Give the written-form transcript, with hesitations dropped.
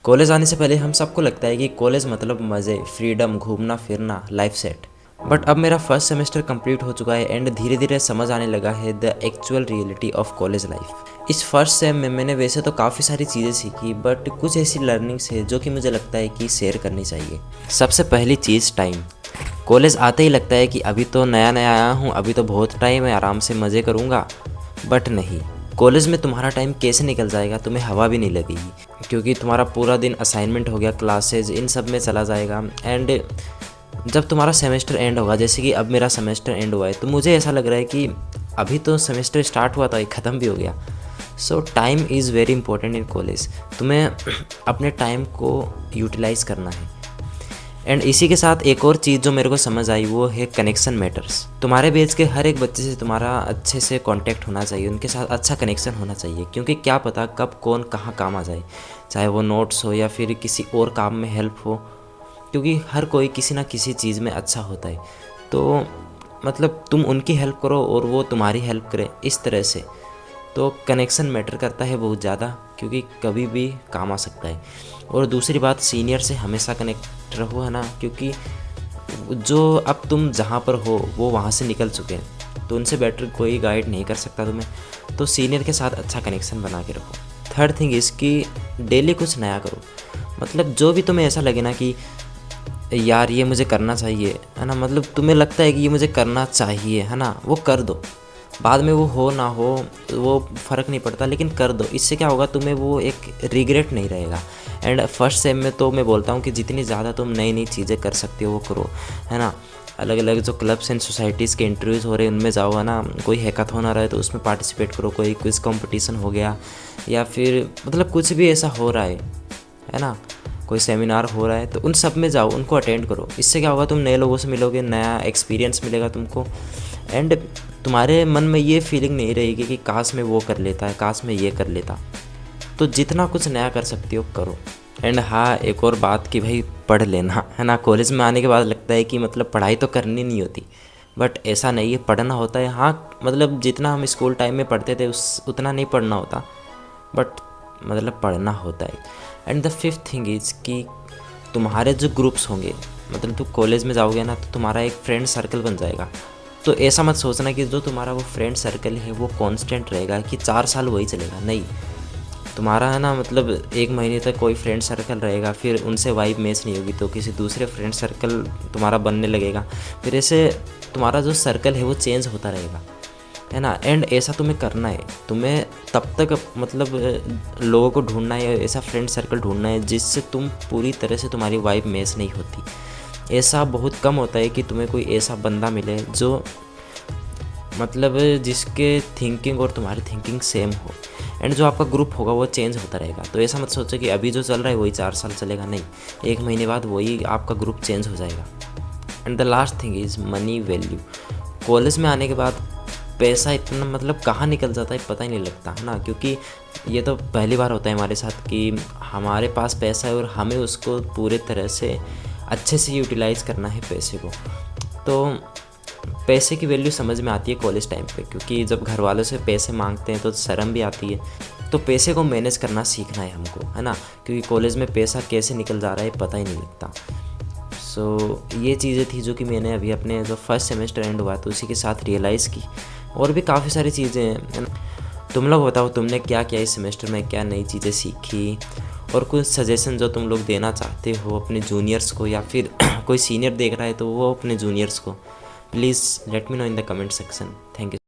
College आने से पहले हम सबको लगता है कि कॉलेज मतलब मज़े, फ्रीडम, घूमना फिरना, लाइफ सेट। बट अब मेरा फर्स्ट सेमेस्टर कंप्लीट हो चुका है एंड धीरे धीरे समझ आने लगा है the actual reality of college life. इस फर्स्ट सेम में मैंने वैसे तो काफ़ी सारी चीज़ें सीखी, बट कुछ ऐसी लर्निंग्स है जो कि मुझे लगता है कि शेयर करनी चाहिए। सबसे पहली चीज़, टाइम। कॉलेज आते ही लगता है कि अभी तो नया नया आया हूँ, अभी तो बहुत टाइम है, आराम से मज़े करूँगा। बट नहीं, कॉलेज में तुम्हारा टाइम कैसे निकल जाएगा तुम्हें हवा भी नहीं लगेगी, क्योंकि तुम्हारा पूरा दिन असाइनमेंट हो गया, क्लासेज, इन सब में चला जाएगा। एंड जब तुम्हारा सेमेस्टर एंड होगा, जैसे कि अब मेरा सेमेस्टर एंड हुआ है, तो मुझे ऐसा लग रहा है कि अभी तो सेमेस्टर स्टार्ट हुआ था, ये ख़त्म भी हो गया। सो time is very important in college. तुम्हें अपने टाइम को यूटिलाइज़ करना है। एंड इसी के साथ एक और चीज़ जो मेरे को समझ आई वो है कनेक्शन मैटर्स। तुम्हारे बैच के हर एक बच्चे से तुम्हारा अच्छे से कांटेक्ट होना चाहिए, उनके साथ अच्छा कनेक्शन होना चाहिए, क्योंकि क्या पता कब कौन कहाँ काम आ जाए, चाहे वो नोट्स हो या फिर किसी और काम में हेल्प हो, क्योंकि हर कोई किसी ना किसी चीज़ में अच्छा होता है। तो मतलब तुम उनकी हेल्प करो और वो तुम्हारी हेल्प करें, इस तरह से। तो कनेक्शन मैटर करता है बहुत ज़्यादा, क्योंकि कभी भी काम आ सकता है। और दूसरी बात, सीनियर से हमेशा कनेक्ट रहो, है ना, क्योंकि जो अब तुम जहाँ पर हो वो वहाँ से निकल चुके हैं, तो उनसे बेटर कोई गाइड नहीं कर सकता तुम्हें। तो सीनियर के साथ अच्छा कनेक्शन बना के रखो। थर्ड थिंग इसकी, डेली कुछ नया करो। मतलब जो भी तुम्हें ऐसा लगे ना कि यार ये मुझे करना चाहिए, है ना, मतलब तुम्हें लगता है कि ये मुझे करना चाहिए, है ना, वो कर दो। बाद में वो हो ना हो वो फ़र्क नहीं पड़ता, लेकिन कर दो। इससे क्या होगा, तुम्हें वो एक रिग्रेट नहीं रहेगा। एंड फर्स्ट सेम में तो मैं बोलता हूँ कि जितनी ज़्यादा तुम नई नई चीज़ें कर सकते हो वो करो, है ना। अलग अलग जो क्लब्स एंड सोसाइटीज़ के इंटरव्यूज़ हो रहे हैं उनमें जाओ, है ना। कोई हैकाथॉन आ रहा है तो उसमें पार्टिसिपेट करो, कोई क्विज़ कंपटीशन हो गया, या फिर मतलब कुछ भी ऐसा हो रहा है ना, कोई सेमिनार हो रहा है तो उन सब में जाओ, उनको अटेंड करो। इससे क्या होगा, तुम नए लोगों से मिलोगे, नया एक्सपीरियंस मिलेगा तुमको। एंड तुम्हारे मन में ये फीलिंग नहीं रहेगी कि काश मैं वो कर लेता है, काश मैं ये कर लेता। तो जितना कुछ नया कर सकती हो करो। एंड हाँ, एक और बात कि भाई पढ़ लेना, है ना। कॉलेज में आने के बाद लगता है कि मतलब पढ़ाई तो करनी नहीं होती, बट ऐसा नहीं है, पढ़ना होता है। हाँ, मतलब जितना हम स्कूल टाइम में पढ़ते थे उतना नहीं पढ़ना होता, बट मतलब पढ़ना होता है। And the fifth thing is कि तुम्हारे जो ग्रुप्स होंगे, मतलब तुम कॉलेज में जाओगे ना तो तुम्हारा एक फ्रेंड सर्कल बन जाएगा। तो ऐसा मत सोचना कि जो तुम्हारा वो फ्रेंड सर्कल है वो कांस्टेंट रहेगा, कि 4 साल वही चलेगा। नहीं, तुम्हारा, है ना, मतलब 1 महीने तक कोई फ्रेंड सर्कल रहेगा, फिर उनसे वाइब मैच नहीं होगी तो किसी दूसरे फ्रेंड सर्कल तुम्हारा बनने लगेगा। फिर ऐसे तुम्हारा जो सर्कल है वो चेंज होता रहेगा, है ना। एंड ऐसा तुम्हें करना है, तुम्हें तब तक मतलब लोगों को ढूंढना है, ऐसा फ्रेंड सर्कल ढूंढना है जिससे तुम पूरी तरह से तुम्हारी वाइब मैच नहीं होती। ऐसा बहुत कम होता है कि तुम्हें कोई ऐसा बंदा मिले जो मतलब जिसके थिंकिंग और तुम्हारी थिंकिंग सेम हो। एंड जो आपका ग्रुप होगा वो चेंज होता रहेगा। तो ऐसा मत सोचो कि अभी जो चल रहा है वही 4 साल चलेगा। नहीं, 1 महीने बाद वही आपका ग्रुप चेंज हो जाएगा। And the last thing is money value. College में आने के बाद पैसा इतना मतलब कहाँ निकल जाता है पता ही नहीं लगता, है ना, क्योंकि ये तो पहली बार होता है हमारे साथ कि हमारे पास पैसा है और हमें उसको पूरे तरह से अच्छे से यूटिलाइज़ करना है पैसे को। तो पैसे की वैल्यू समझ में आती है कॉलेज टाइम पे, क्योंकि जब घर वालों से पैसे मांगते हैं तो शर्म भी आती है। तो पैसे को मैनेज करना सीखना है हमको, है ना, क्योंकि कॉलेज में पैसा कैसे निकल जा रहा है पता ही नहीं लगता। सो ये चीज़ें थी जो कि मैंने अभी अपने जो फर्स्ट सेमेस्टर एंड हुआ तो उसी के साथ रियलाइज़ की। और भी काफ़ी सारी चीज़ें हैं, है ना। तुम लोग बताओ तुमने क्या क्या इस सेमेस्टर में क्या नई चीज़ें सीखी, और कुछ सजेशन जो तुम लोग देना चाहते हो अपने जूनियर्स को, या फिर कोई सीनियर देख रहा है तो वो अपने जूनियर्स को। Please let me know in the comment section. Thank you.